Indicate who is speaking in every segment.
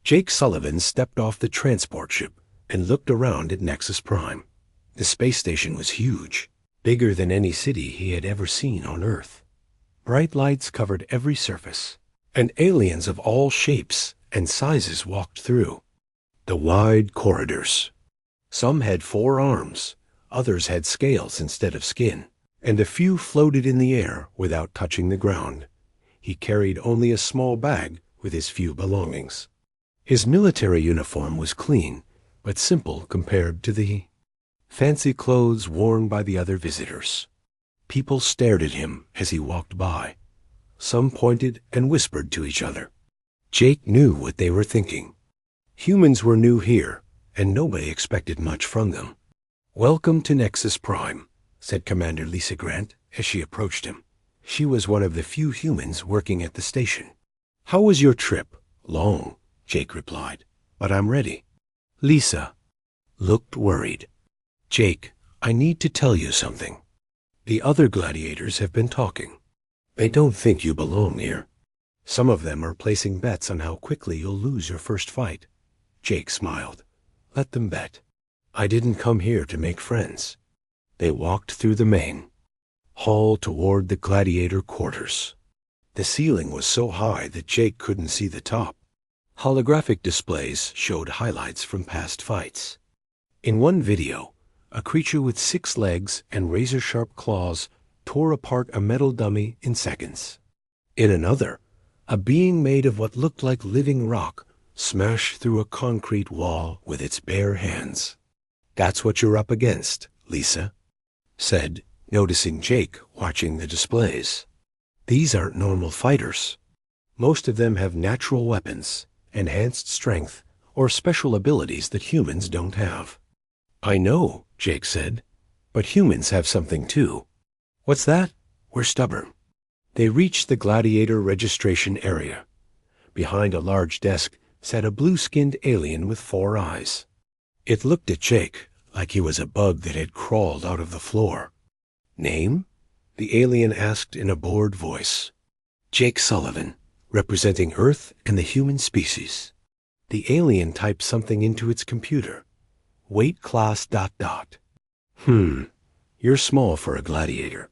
Speaker 1: Jake Sullivan stepped off the transport ship and looked around at Nexus Prime. The space station was huge, bigger than any city he had ever seen on Earth. Bright lights covered every surface, and aliens of all shapes and sizes walked through the wide corridors. Some had 4 arms, others had scales instead of skin, and a few floated in the air without touching the ground. He carried only a small bag with his few belongings. His military uniform was clean, but simple compared to the fancy clothes worn by the other visitors. People stared at him as he walked by. Some pointed and whispered to each other. Jake knew what they were thinking. Humans were new here, and nobody expected much from them. "Welcome to Nexus Prime," said Commander Lisa Grant as she approached him. She was one of the few humans working at the station. "How was your trip?" "Long," Jake replied, "but I'm ready." Lisa looked worried. "Jake, I need to tell you something. The other gladiators have been talking. They don't think you belong here. Some of them are placing bets on how quickly you'll lose your first fight." Jake smiled. "Let them bet. I didn't come here to make friends." They walked through the main hall toward the gladiator quarters. The ceiling was so high that Jake couldn't see the top. Holographic displays showed highlights from past fights. In one video, a creature with 6 legs and razor-sharp claws tore apart a metal dummy in seconds. In another, a being made of what looked like living rock smashed through a concrete wall with its bare hands. "That's what you're up against," Lisa said, noticing Jake watching the displays. "These aren't normal fighters. Most of them have natural weapons, enhanced strength, or special abilities that humans don't have." "I know," Jake said, "but humans have something too." "What's that?" "We're stubborn." They reached the gladiator registration area. Behind a large desk sat a blue-skinned alien with 4 eyes. It looked at Jake like he was a bug that had crawled out of the floor. "Name?" the alien asked in a bored voice. "Jake Sullivan, representing Earth and the human species." The alien typed something into its computer. "Weight class ... You're small for a gladiator.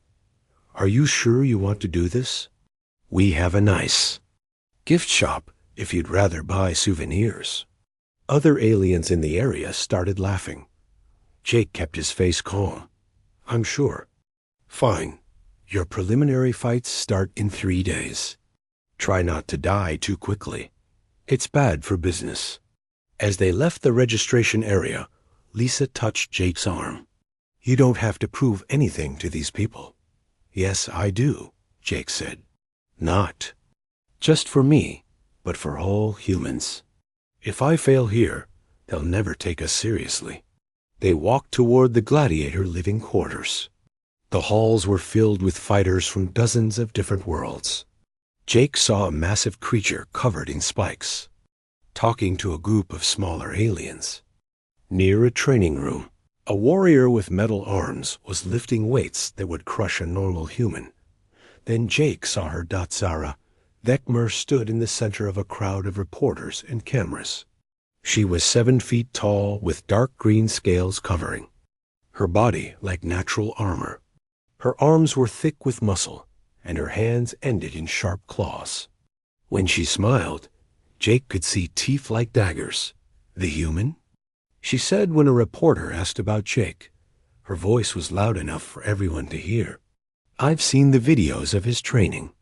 Speaker 1: Are you sure you want to do this? We have a nice gift shop if you'd rather buy souvenirs." Other aliens in the area started laughing. Jake kept his face calm. "I'm sure." "Fine. Your preliminary fights start in 3 days. Try not to die too quickly. It's bad for business." As they left the registration area, Lisa touched Jake's arm. "You don't have to prove anything to these people." "Yes, I do," Jake said. "Not just for me, but for all humans. If I fail here, they'll never take us seriously." They walked toward the gladiator living quarters. The halls were filled with fighters from dozens of different worlds. Jake saw a massive creature covered in spikes, talking to a group of smaller aliens. Near a training room, a warrior with metal arms was lifting weights that would crush a normal human. Then Jake saw her. Zara Vekmer stood in the center of a crowd of reporters and cameras. She was 7 feet tall with dark green scales covering her body like natural armor. Her arms were thick with muscle, and her hands ended in sharp claws. When she smiled, Jake could see teeth like daggers. "The human?" she said when a reporter asked about Jake. Her voice was loud enough for everyone to hear. "I've seen the videos of his training.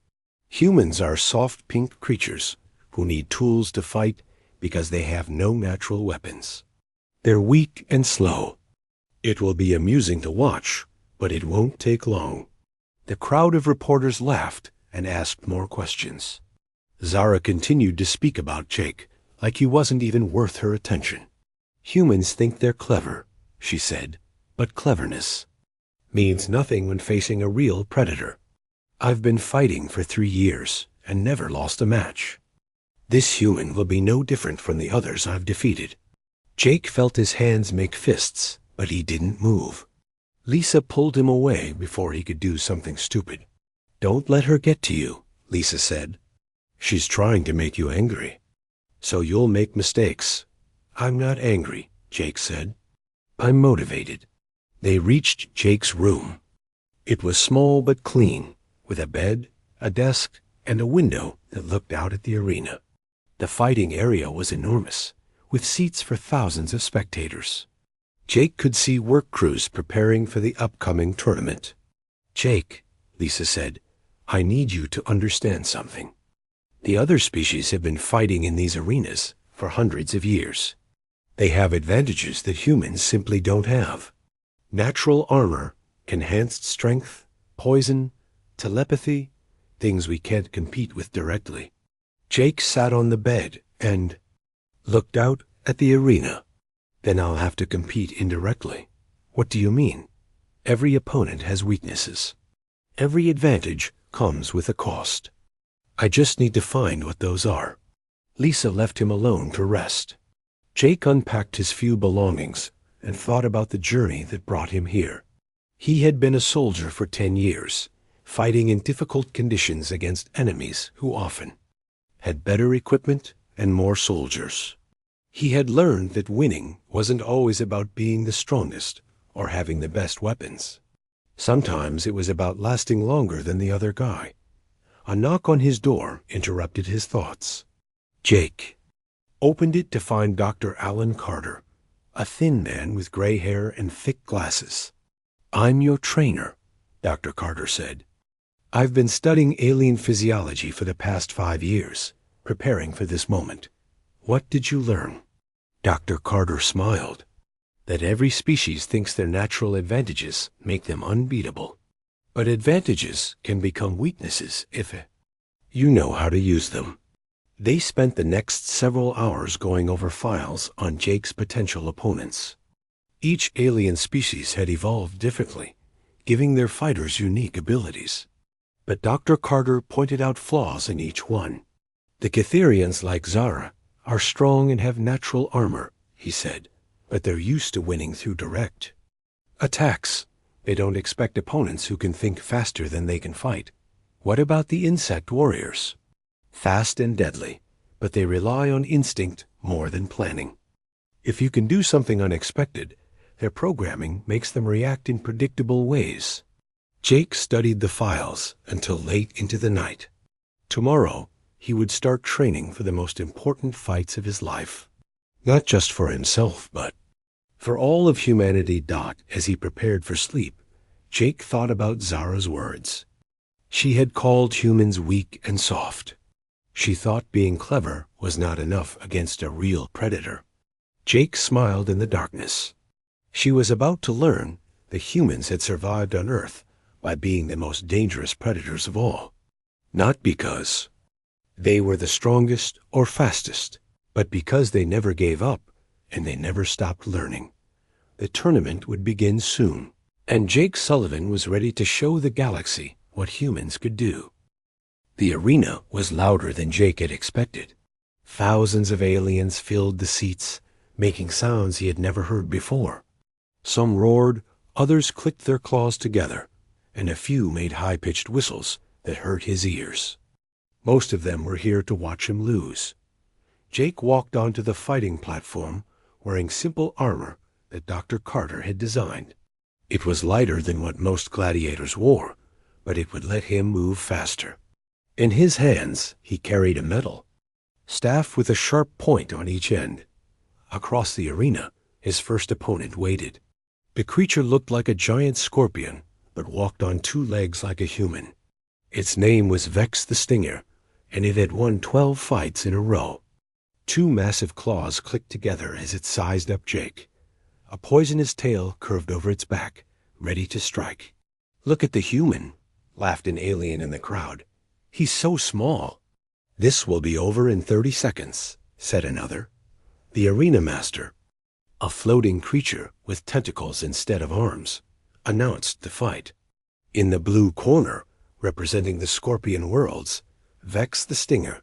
Speaker 1: Humans are soft pink creatures who need tools to fight because they have no natural weapons. They're weak and slow. It will be amusing to watch, but it won't take long." The crowd of reporters laughed and asked more questions. Zara continued to speak about Jake like he wasn't even worth her attention. "Humans think they're clever," she said, "but cleverness means nothing when facing a real predator. I've been fighting for 3 years and never lost a match. This human will be no different from the others I've defeated." Jake felt his hands make fists, but he didn't move. Lisa pulled him away before he could do something stupid. "Don't let her get to you," Lisa said. "She's trying to make you angry." So you'll make mistakes. I'm not angry, Jake said. I'm motivated. They reached Jake's room. It was small but clean, with a bed, a desk, and a window that looked out at the arena. The fighting area was enormous, with seats for thousands of spectators. Jake could see work crews preparing for the upcoming tournament. Jake, Lisa said, I need you to understand something. The other species have been fighting in these arenas for hundreds of years. They have advantages that humans simply don't have. Natural armor, enhanced strength, poison, telepathy, things we can't compete with directly. Jake sat on the bed and looked out at the arena. Then I'll have to compete indirectly. What do you mean? Every opponent has weaknesses. Every advantage comes with a cost. I just need to find what those are. Lisa left him alone to rest. Jake unpacked his few belongings and thought about the journey that brought him here. He had been a soldier for 10 years, fighting in difficult conditions against enemies who often had better equipment and more soldiers. He had learned that winning wasn't always about being the strongest or having the best weapons. Sometimes it was about lasting longer than the other guy. A knock on his door interrupted his thoughts. Jake opened it to find Dr. Alan Carter, a thin man with gray hair and thick glasses. I'm your trainer, Dr. Carter said. I've been studying alien physiology for the past 5 years, preparing for this moment. What did you learn? Dr. Carter smiled. That every species thinks their natural advantages make them unbeatable. But advantages can become weaknesses if you know how to use them. They spent the next several hours going over files on Jake's potential opponents. Each alien species had evolved differently, giving their fighters unique abilities. But Dr. Carter pointed out flaws in each one. The Catherians, like Zara, are strong and have natural armor, he said, but they're used to winning through direct attacks. They don't expect opponents who can think faster than they can fight. What about the insect warriors? Fast and deadly, but they rely on instinct more than planning. If you can do something unexpected, their programming makes them react in predictable ways. Jake studied the files until late into the night. Tomorrow, he would start training for the most important fights of his life. Not just for himself, but for all of humanity. As he prepared for sleep, Jake thought about Zara's words. She had called humans weak and soft. She thought being clever was not enough against a real predator. Jake smiled in the darkness. She was about to learn that humans had survived on Earth by being the most dangerous predators of all. Not because they were the strongest or fastest, but because they never gave up and they never stopped learning. The tournament would begin soon, and Jake Sullivan was ready to show the galaxy what humans could do. The arena was louder than Jake had expected. Thousands of aliens filled the seats, making sounds he had never heard before. Some roared, others clicked their claws together, and a few made high-pitched whistles that hurt his ears. Most of them were here to watch him lose. Jake walked onto the fighting platform wearing simple armor that Dr. Carter had designed. It was lighter than what most gladiators wore, but it would let him move faster. In his hands, he carried a metal staff with a sharp point on each end. Across the arena, his first opponent waited. The creature looked like a giant scorpion, but walked on 2 legs like a human. Its name was Vex the Stinger, and it had won 12 fights in a row. 2 massive claws clicked together as it sized up Jake. A poisonous tail curved over its back, ready to strike. Look at the human, laughed an alien in the crowd. He's so small. This will be over in 30 seconds, said another. The arena master, a floating creature with tentacles instead of arms, announced the fight. In the blue corner, representing the Scorpion worlds, Vex the Stinger,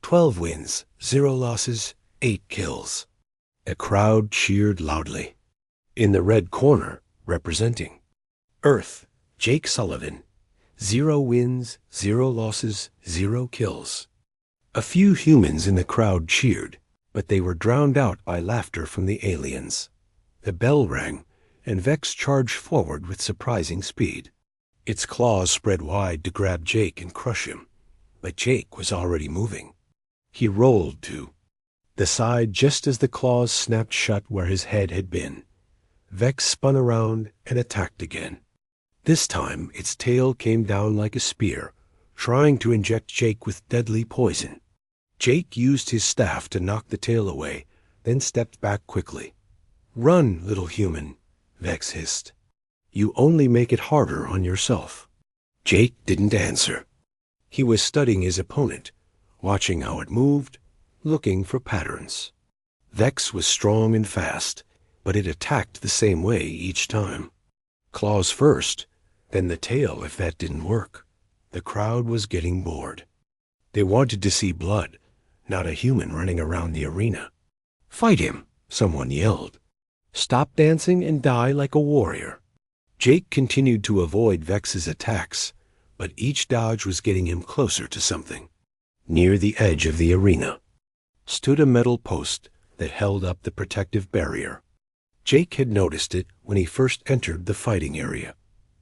Speaker 1: 12 wins, 0 losses, 8 kills. A crowd cheered loudly. In the red corner, representing Earth, Jake Sullivan, 0 wins, 0 losses, 0 kills. A few humans in the crowd cheered, but they were drowned out by laughter from the aliens. The bell rang, and Vex charged forward with surprising speed. Its claws spread wide to grab Jake and crush him, but Jake was already moving. He rolled to the side just as the claws snapped shut where his head had been. Vex spun around and attacked again. This time its tail came down like a spear, trying to inject Jake with deadly poison. Jake used his staff to knock the tail away, then stepped back quickly. "Run, little human," Vex hissed. "You only make it harder on yourself." Jake didn't answer. He was studying his opponent, watching how it moved, looking for patterns. Vex was strong and fast, but it attacked the same way each time. Claws first, then the tail if that didn't work. The crowd was getting bored. They wanted to see blood, not a human running around the arena. "Fight him," someone yelled. "Stop dancing and die like a warrior." Jake continued to avoid Vex's attacks, but each dodge was getting him closer to something. Near the edge of the arena stood a metal post that held up the protective barrier. Jake had noticed it when he first entered the fighting area.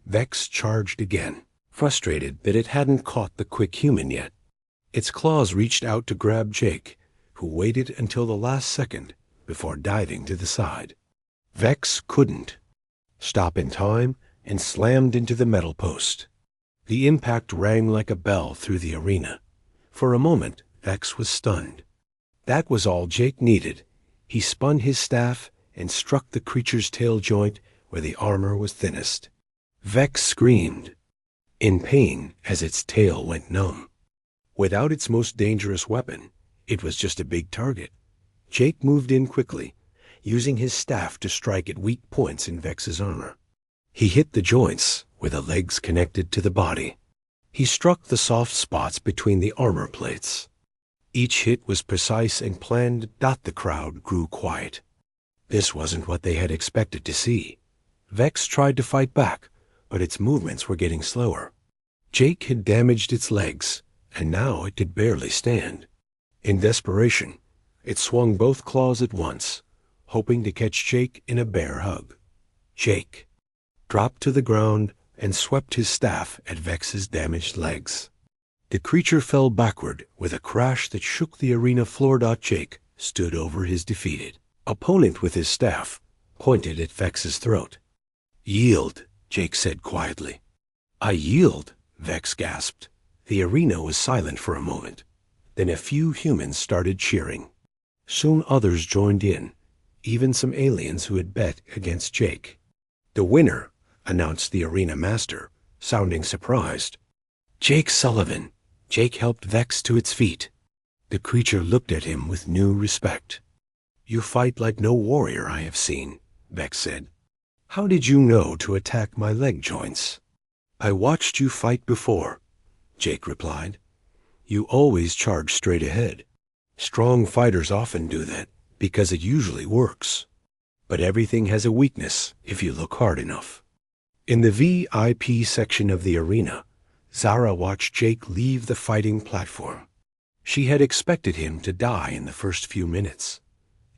Speaker 1: Vex charged again, frustrated that it hadn't caught the quick human yet. Its claws reached out to grab Jake, who waited until the last second before diving to the side. Vex couldn't stop in time and slammed into the metal post. The impact rang like a bell through the arena. For a moment, Vex was stunned. That was all Jake needed. He spun his staff and struck the creature's tail joint where the armor was thinnest. Vex screamed in pain as its tail went numb. Without its most dangerous weapon, it was just a big target. Jake moved in quickly, using his staff to strike at weak points in Vex's armor. He hit the joints where the legs connected to the body. He struck the soft spots between the armor plates. Each hit was precise and planned. The crowd grew quiet. This wasn't what they had expected to see. Vex tried to fight back, but its movements were getting slower. Jake had damaged its legs, and now it could barely stand. In desperation, it swung both claws at once, hoping to catch Jake in a bear hug. Jake dropped to the ground and swept his staff at Vex's damaged legs. The creature fell backward with a crash that shook the arena floor. Jake stood over his defeated opponent with his staff, pointed at Vex's throat. "Yield," Jake said quietly. "I yield," Vex gasped. The arena was silent for a moment. Then a few humans started cheering. Soon others joined in, even some aliens who had bet against Jake. "The winner," announced the arena master, sounding surprised. "Jake Sullivan." Jake helped Vex to its feet. The creature looked at him with new respect. "You fight like no warrior I have seen," Vex said. "How did you know to attack my leg joints?" "I watched you fight before," Jake replied. "You always charge straight ahead. Strong fighters often do that because it usually works. But everything has a weakness if you look hard enough." In the VIP section of the arena, Zara watched Jake leave the fighting platform. She had expected him to die in the first few minutes.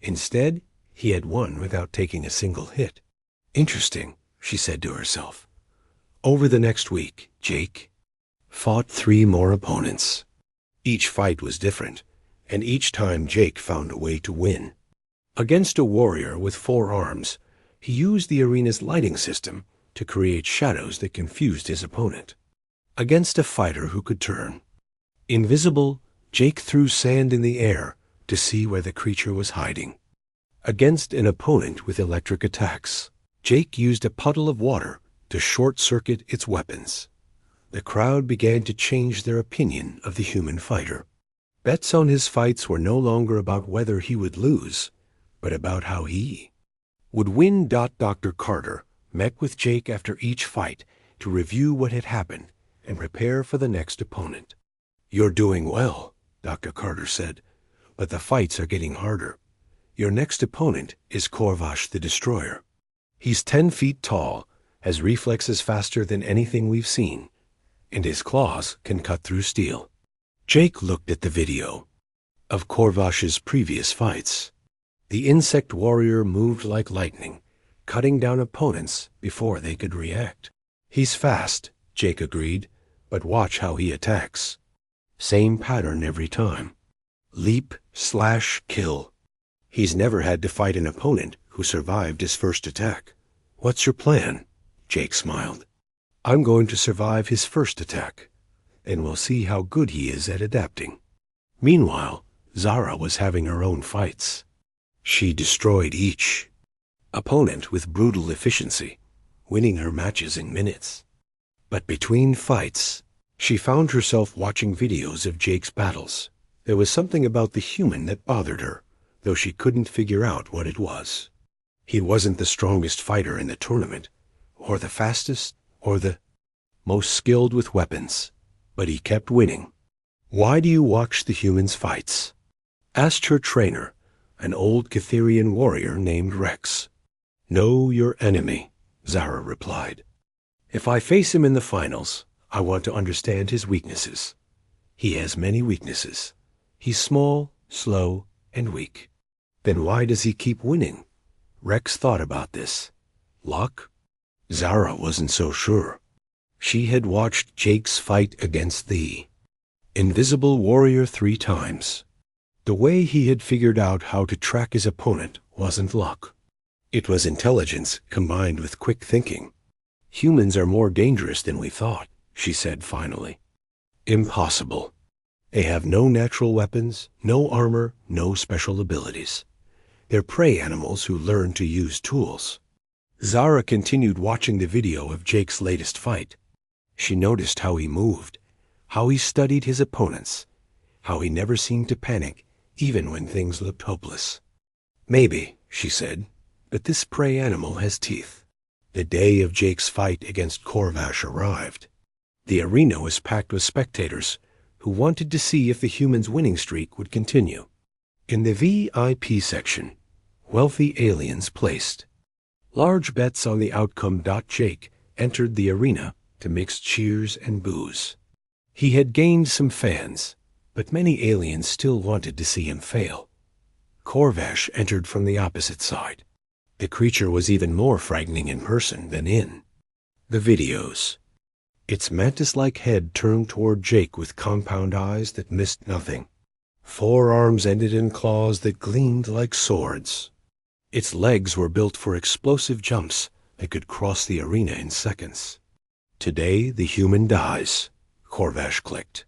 Speaker 1: Instead, he had won without taking a single hit. "Interesting," she said to herself. Over the next week, Jake fought 3 more opponents. Each fight was different, and each time Jake found a way to win. Against a warrior with 4 arms, he used the arena's lighting system to create shadows that confused his opponent. Against a fighter who could turn invisible, Jake threw sand in the air to see where the creature was hiding. Against an opponent with electric attacks, Jake used a puddle of water to short-circuit its weapons. The crowd began to change their opinion of the human fighter. Bets on his fights were no longer about whether he would lose, but about how he would win. Dr. Carter met with Jake after each fight to review what had happened and prepare for the next opponent. "You're doing well," Dr. Carter said, "but the fights are getting harder. Your next opponent is Korvash the Destroyer. He's 10 feet tall, has reflexes faster than anything we've seen, and his claws can cut through steel. Jake looked at the video of Corvash's previous fights. The insect warrior moved like lightning, cutting down opponents before they could react. He's fast, Jake agreed, but watch how he attacks. Same pattern every time. Leap, slash, kill. He's never had to fight an opponent who survived his first attack. What's your plan? Jake smiled. I'm going to survive his first attack, and we'll see how good he is at adapting. Meanwhile, Zara was having her own fights. She destroyed each opponent with brutal efficiency, winning her matches in minutes. But between fights, she found herself watching videos of Jake's battles. There was something about the human that bothered her, though she couldn't figure out what it was. He wasn't the strongest fighter in the tournament, or the fastest, or the most skilled with weapons, but he kept winning. Why do you watch the humans' fights? Asked her trainer, an old Catherian warrior named Rex. Know your enemy, Zara replied. If I face him in the finals, I want to understand his weaknesses. He has many weaknesses. He's small, slow, and weak. Then why does he keep winning? Rex thought about this. Luck? Zara wasn't so sure. She had watched Jake's fight against the Invisible Warrior 3 times. The way he had figured out how to track his opponent wasn't luck. It was intelligence combined with quick thinking. Humans are more dangerous than we thought, she said finally. Impossible. They have no natural weapons, no armor, no special abilities. They're prey animals who learn to use tools. Zara continued watching the video of Jake's latest fight. She noticed how he moved, how he studied his opponents, how he never seemed to panic, even when things looked hopeless. Maybe, she said, but this prey animal has teeth. The day of Jake's fight against Corvash arrived. The arena was packed with spectators who wanted to see if the humans' winning streak would continue. In the VIP section, wealthy aliens placed large bets on the outcome. Jake entered the arena to mix cheers and boos. He had gained some fans, but many aliens still wanted to see him fail. Corvash entered from the opposite side. The creature was even more frightening in person than in the videos. Its mantis-like head turned toward Jake with compound eyes that missed nothing. Forearms ended in claws that gleamed like swords. Its legs were built for explosive jumps that could cross the arena in seconds. Today the human dies, Corvash clicked.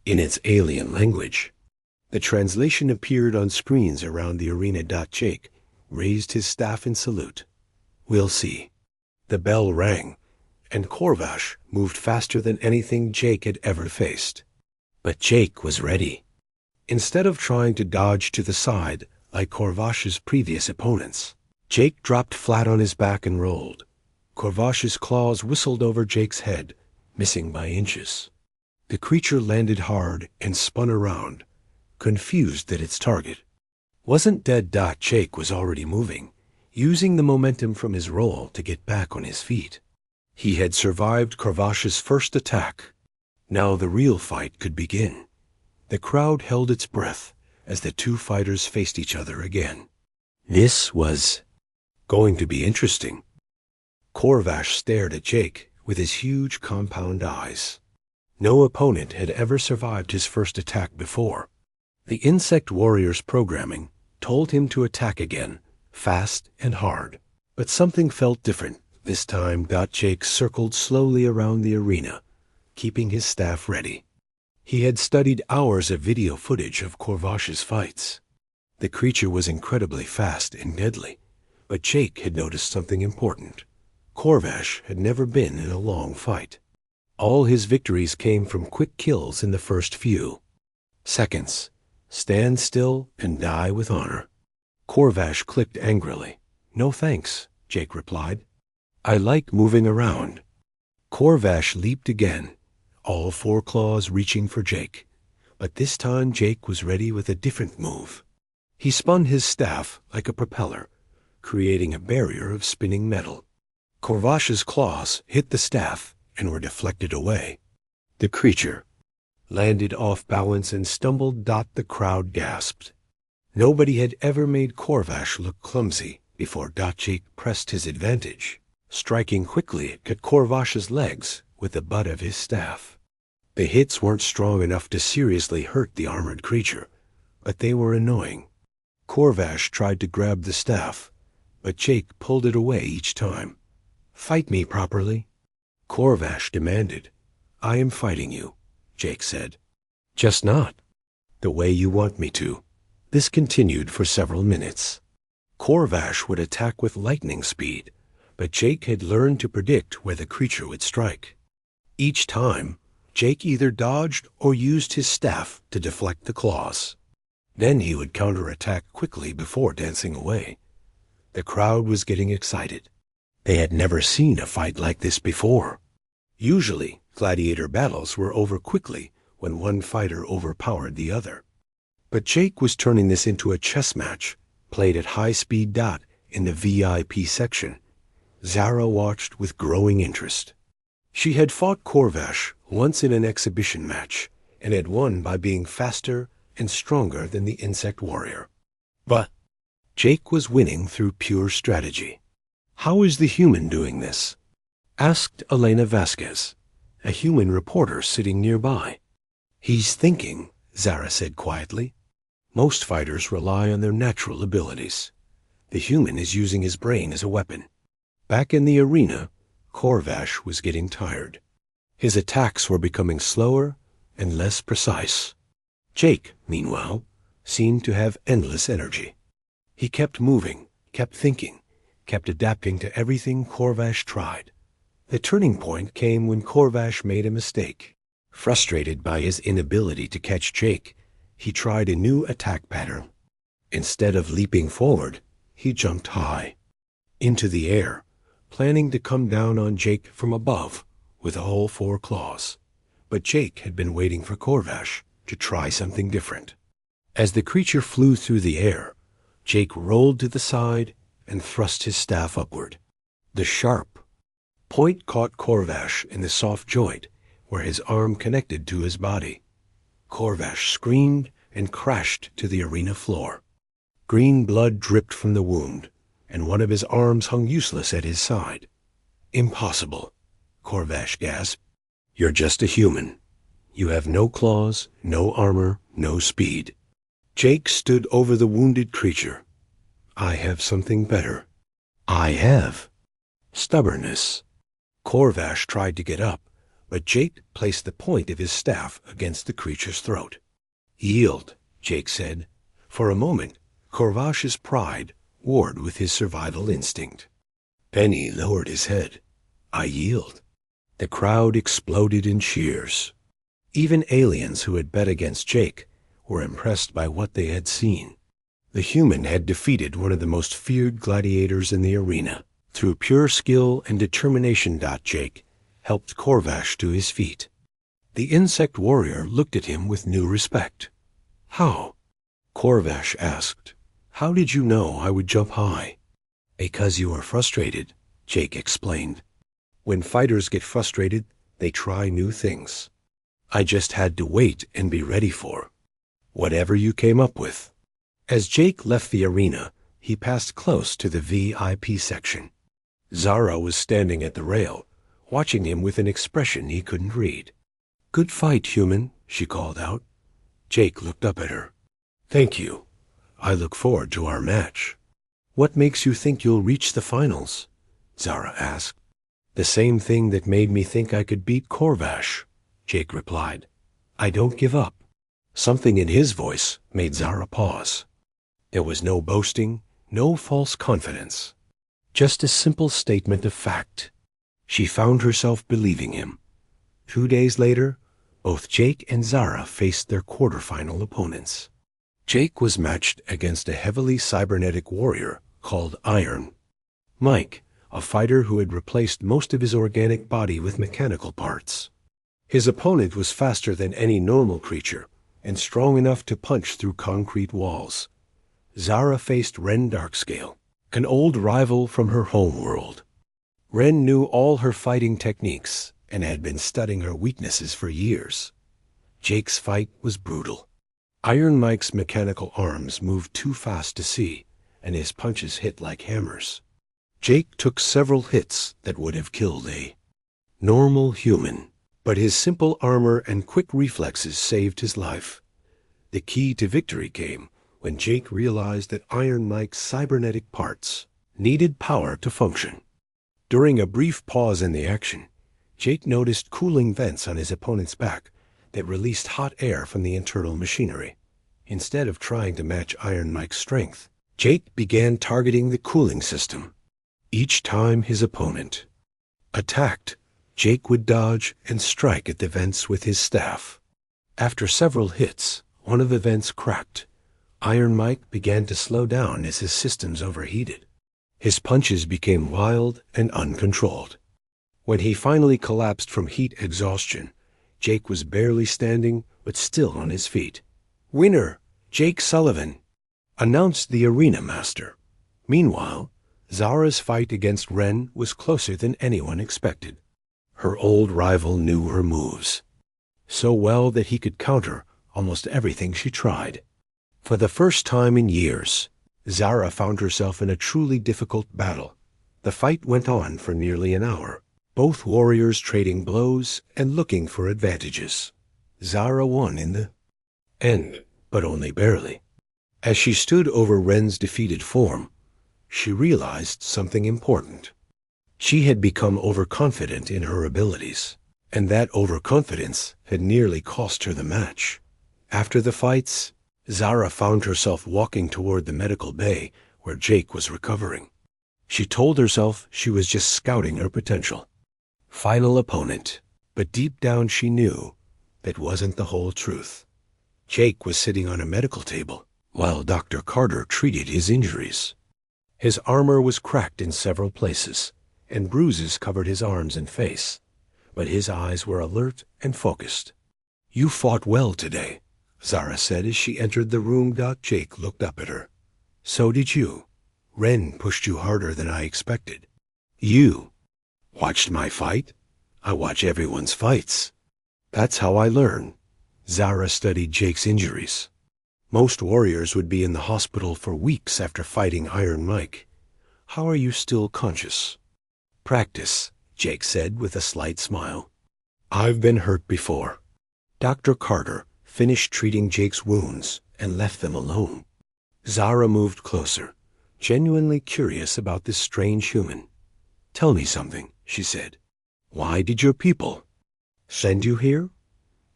Speaker 1: In its alien language. The translation appeared on screens around the arena. Jake raised his staff in salute. We'll see. The bell rang, and Corvash moved faster than anything Jake had ever faced. But Jake was ready. Instead of trying to dodge to the side like Corvash's previous opponents, Jake dropped flat on his back and rolled. Corvash's claws whistled over Jake's head, missing by inches. The creature landed hard and spun around, confused at its target. Wasn't dead. Jake was already moving, using the momentum from his roll to get back on his feet. He had survived Corvash's first attack. Now the real fight could begin. The crowd held its breath as the two fighters faced each other again. This was going to be interesting. Corvash stared at Jake with his huge compound eyes. No opponent had ever survived his first attack before. The insect warrior's programming told him to attack again, fast and hard. But something felt different this time. Jake circled slowly around the arena, keeping his staff ready. He had studied hours of video footage of Corvash's fights. The creature was incredibly fast and deadly, but Jake had noticed something important. Corvash had never been in a long fight. All his victories came from quick kills in the first few seconds. Stand still and die with honor. Corvash clicked angrily. No thanks, Jake replied. I like moving around. Corvash leaped again, all four claws reaching for Jake. But this time Jake was ready with a different move. He spun his staff like a propeller, creating a barrier of spinning metal. Corvash's claws hit the staff and were deflected away. The creature landed off balance and stumbled. The crowd gasped. Nobody had ever made Corvash look clumsy before. Jake pressed his advantage, striking quickly at Corvash's legs with the butt of his staff. The hits weren't strong enough to seriously hurt the armored creature, but they were annoying. Corvash tried to grab the staff, but Jake pulled it away each time. "Fight me properly," Corvash demanded. "I am fighting you," Jake said. "Just not the way you want me to." This continued for several minutes. Corvash would attack with lightning speed, but Jake had learned to predict where the creature would strike. Each time, Jake either dodged or used his staff to deflect the claws. Then he would counterattack quickly before dancing away. The crowd was getting excited. They had never seen a fight like this before. Usually, gladiator battles were over quickly when one fighter overpowered the other. But Jake was turning this into a chess match, played at high speed. In the VIP section, Zara watched with growing interest. She had fought Corvash once in an exhibition match and had won by being faster and stronger than the insect warrior. But Jake was winning through pure strategy. "How is the human doing this?" asked Elena Vasquez, a human reporter sitting nearby. "He's thinking," Zara said quietly. "Most fighters rely on their natural abilities. The human is using his brain as a weapon." Back in the arena, Corvash was getting tired. His attacks were becoming slower and less precise. Jake, meanwhile, seemed to have endless energy. He kept moving, kept thinking, kept adapting to everything Corvash tried. The turning point came when Corvash made a mistake. Frustrated by his inability to catch Jake, he tried a new attack pattern. Instead of leaping forward, he jumped high, into the air, planning to come down on Jake from above with all four claws. But Jake had been waiting for Corvash to try something different. As the creature flew through the air, Jake rolled to the side and thrust his staff upward. The sharp point caught Corvash in the soft joint where his arm connected to his body. Corvash screamed and crashed to the arena floor. Green blood dripped from the wound, and one of his arms hung useless at his side. "Impossible," Corvash gasped. "You're just a human. You have no claws, no armor, no speed." Jake stood over the wounded creature. "I have something better. I have stubbornness." Corvash tried to get up, but Jake placed the point of his staff against the creature's throat. "Yield," Jake said. For a moment, Corvash's pride warred with his survival instinct. Then he lowered his head. "I yield." The crowd exploded in cheers. Even aliens who had bet against Jake were impressed by what they had seen. The human had defeated one of the most feared gladiators in the arena. Through pure skill and determination, Jake helped Corvash to his feet. The insect warrior looked at him with new respect. "How?" Corvash asked. "How did you know I would jump high?" "Because you are frustrated," Jake explained. "When fighters get frustrated, they try new things. I just had to wait and be ready for whatever you came up with." As Jake left the arena, he passed close to the VIP section. Zara was standing at the rail, watching him with an expression he couldn't read. "Good fight, human," she called out. Jake looked up at her. "Thank you. I look forward to our match." "What makes you think you'll reach the finals?" Zara asked. "The same thing that made me think I could beat Corvash," Jake replied. "I don't give up." Something in his voice made Zara pause. There was no boasting, no false confidence. Just a simple statement of fact. She found herself believing him. 2 days later, both Jake and Zara faced their quarterfinal opponents. Jake was matched against a heavily cybernetic warrior called Iron. Mike, a fighter who had replaced most of his organic body with mechanical parts. His opponent was faster than any normal creature and strong enough to punch through concrete walls. Zara faced Ren Darkscale, an old rival from her homeworld. Ren knew all her fighting techniques and had been studying her weaknesses for years. Jake's fight was brutal. Iron Mike's mechanical arms moved too fast to see, and his punches hit like hammers. Jake took several hits that would have killed a normal human, but his simple armor and quick reflexes saved his life. The key to victory came when Jake realized that Iron Mike's cybernetic parts needed power to function. During a brief pause in the action, Jake noticed cooling vents on his opponent's back that released hot air from the internal machinery. Instead of trying to match Iron Mike's strength, Jake began targeting the cooling system. Each time his opponent attacked, Jake would dodge and strike at the vents with his staff. After several hits, one of the vents cracked. Iron Mike began to slow down as his systems overheated. His punches became wild and uncontrolled. When he finally collapsed from heat exhaustion, Jake was barely standing but still on his feet. "Winner, Jake Sullivan," announced the arena master. Meanwhile, Zara's fight against Ren was closer than anyone expected. Her old rival knew her moves so well that he could counter almost everything she tried. For the first time in years, Zara found herself in a truly difficult battle. The fight went on for nearly an hour, both warriors trading blows and looking for advantages. Zara won in the end, but only barely. As she stood over Ren's defeated form, she realized something important. She had become overconfident in her abilities, and that overconfidence had nearly cost her the match. After the fights, Zara found herself walking toward the medical bay where Jake was recovering. She told herself she was just scouting her potential final opponent, but deep down she knew that wasn't the whole truth. Jake was sitting on a medical table while Dr. Carter treated his injuries. His armor was cracked in several places, and bruises covered his arms and face, but his eyes were alert and focused. "You fought well today," Zara said as she entered the room. Jake looked up at her. "So did you. Ren pushed you harder than I expected." "You watched my fight?" "I watch everyone's fights. That's how I learn." Zara studied Jake's injuries. Most warriors would be in the hospital for weeks after fighting Iron Mike. "How are you still conscious?" "Practice," Jake said with a slight smile. "I've been hurt before." Dr. Carter finished treating Jake's wounds and left them alone. Zara moved closer, genuinely curious about this strange human. "Tell me something," she said. "Why did your people send you here?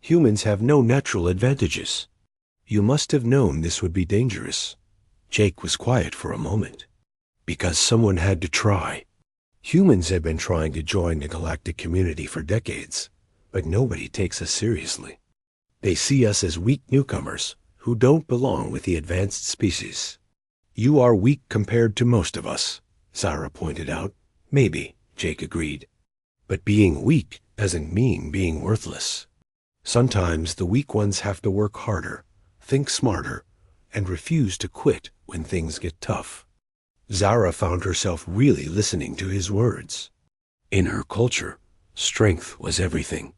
Speaker 1: Humans have no natural advantages. You must have known this would be dangerous." Jake was quiet for a moment. "Because someone had to try. Humans have been trying to join the galactic community for decades, but nobody takes us seriously. They see us as weak newcomers who don't belong with the advanced species." "You are weak compared to most of us," Zara pointed out. "Maybe," Jake agreed. "But being weak doesn't mean being worthless. Sometimes the weak ones have to work harder, think smarter, and refuse to quit when things get tough." Zara found herself really listening to his words. In her culture, strength was everything.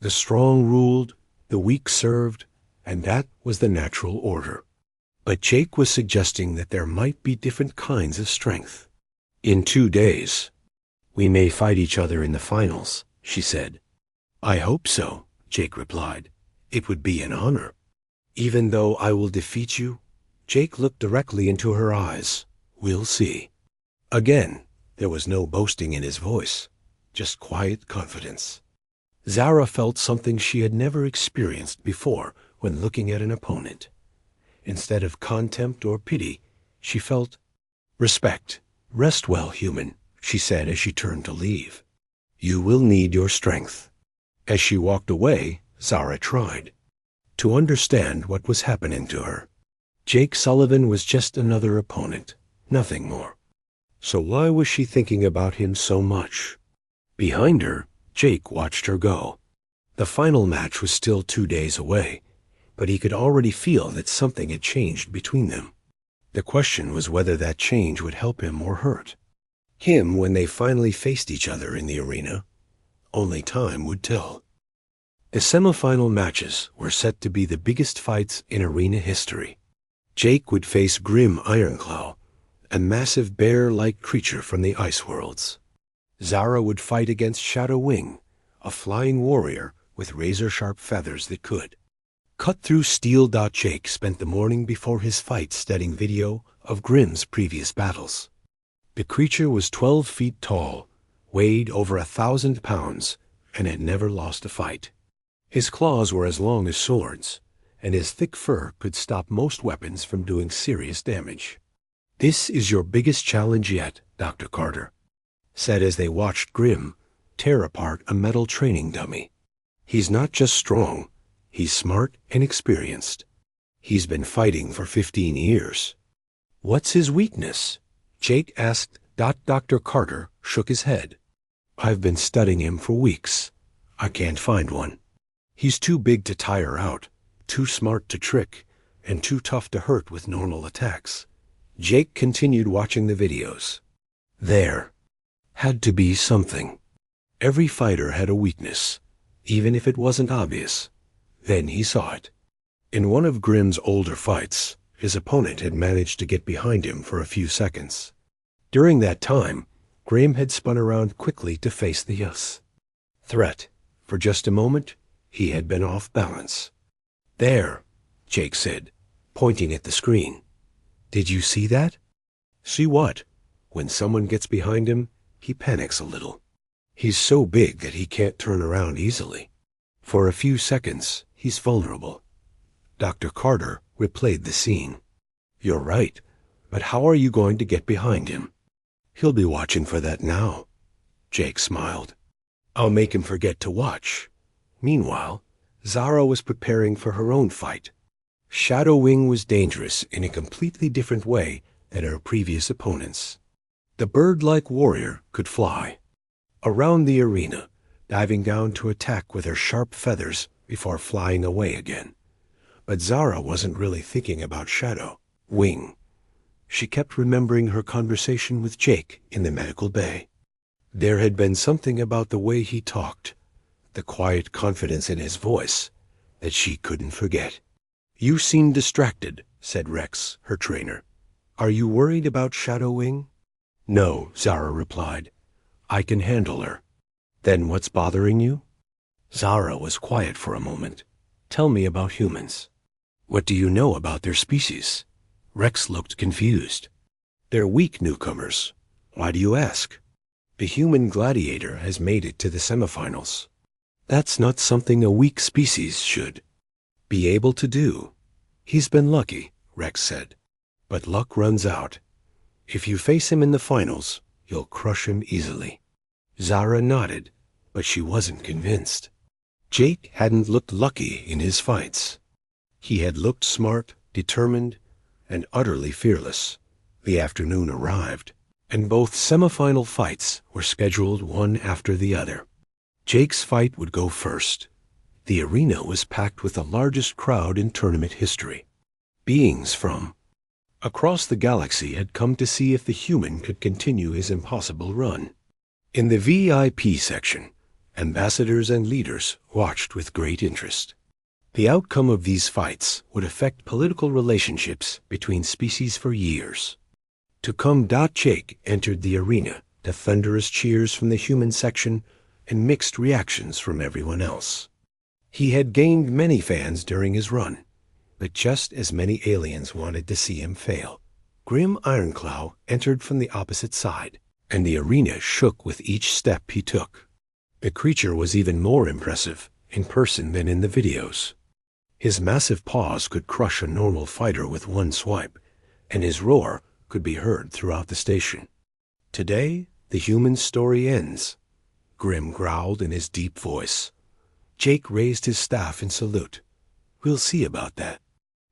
Speaker 1: The strong ruled, the weak served, and that was the natural order. But Jake was suggesting that there might be different kinds of strength. "In 2 days, we may fight each other in the finals," she said. "I hope so," Jake replied. "It would be an honor." "Even though I will defeat you?" Jake looked directly into her eyes. "We'll see." Again, there was no boasting in his voice, just quiet confidence. Zara felt something she had never experienced before when looking at an opponent. Instead of contempt or pity, she felt respect. "Rest well, human," she said as she turned to leave. "You will need your strength." As she walked away, Zara tried to understand what was happening to her. Jake Sullivan was just another opponent, nothing more. So why was she thinking about him so much? Behind her, Jake watched her go. The final match was still 2 days away, but he could already feel that something had changed between them. The question was whether that change would help him or hurt him when they finally faced each other in the arena. Only time would tell. The semifinal matches were set to be the biggest fights in arena history. Jake would face Grim Ironclaw, a massive bear-like creature from the ice worlds. Zara would fight against Shadow Wing, a flying warrior with razor-sharp feathers that could cut through steel. Jake spent the morning before his fight studying video of Grim's previous battles. The creature was 12 feet tall, weighed over 1,000 pounds, and had never lost a fight. His claws were as long as swords, and his thick fur could stop most weapons from doing serious damage. "This is your biggest challenge yet, Dr. Carter," said as they watched Grim tear apart a metal training dummy. "He's not just strong, he's smart and experienced. He's been fighting for 15 years. "What's his weakness?" Jake asked. Dr. Carter shook his head. "I've been studying him for weeks. I can't find one. He's too big to tire out, too smart to trick, and too tough to hurt with normal attacks." Jake continued watching the videos. There had to be something. Every fighter had a weakness, even if it wasn't obvious. Then he saw it. In one of Grim's older fights, his opponent had managed to get behind him for a few seconds. During that time, Grim had spun around quickly to face the threat. For just a moment, he had been off balance. "There," Jake said, pointing at the screen. "Did you see that?" "See what?" "When someone gets behind him, he panics a little. He's so big that he can't turn around easily. For a few seconds, he's vulnerable." Dr. Carter replayed the scene. "You're right, but how are you going to get behind him?" "He'll be watching for that now." Jake smiled. "I'll make him forget to watch." Meanwhile, Zara was preparing for her own fight. Shadow Wing was dangerous in a completely different way than her previous opponents. The bird-like warrior could fly around the arena, diving down to attack with her sharp feathers before flying away again. But Zara wasn't really thinking about Shadow Wing. She kept remembering her conversation with Jake in the medical bay. There had been something about the way he talked, the quiet confidence in his voice, that she couldn't forget. "You seem distracted," said Rex, her trainer. "Are you worried about Shadow Wing?" "No," Zara replied. "I can handle her." "Then what's bothering you?" Zara was quiet for a moment. "Tell me about humans. What do you know about their species?" Rex looked confused. "They're weak newcomers. Why do you ask?" "The human Gladiator has made it to the semifinals." "That's not something a weak species should be able to do." "He's been lucky," Rex said. "But luck runs out. If you face him in the finals, you'll crush him easily." Zara nodded, but she wasn't convinced. Jake hadn't looked lucky in his fights. He had looked smart, determined, and utterly fearless. The afternoon arrived, and both semifinal fights were scheduled one after the other. Jake's fight would go first. The arena was packed with the largest crowd in tournament history. Beings from across the galaxy had come to see if the human could continue his impossible run. In the VIP section, ambassadors and leaders watched with great interest. The outcome of these fights would affect political relationships between species for years. To come. Jake entered the arena to thunderous cheers from the human section and mixed reactions from everyone else. He had gained many fans during his run, but just as many aliens wanted to see him fail. Grim Ironclaw entered from the opposite side, and the arena shook with each step he took. The creature was even more impressive in person than in the videos. His massive paws could crush a normal fighter with one swipe, and his roar could be heard throughout the station. "Today, the human story ends," Grim growled in his deep voice. Jake raised his staff in salute. "We'll see about that."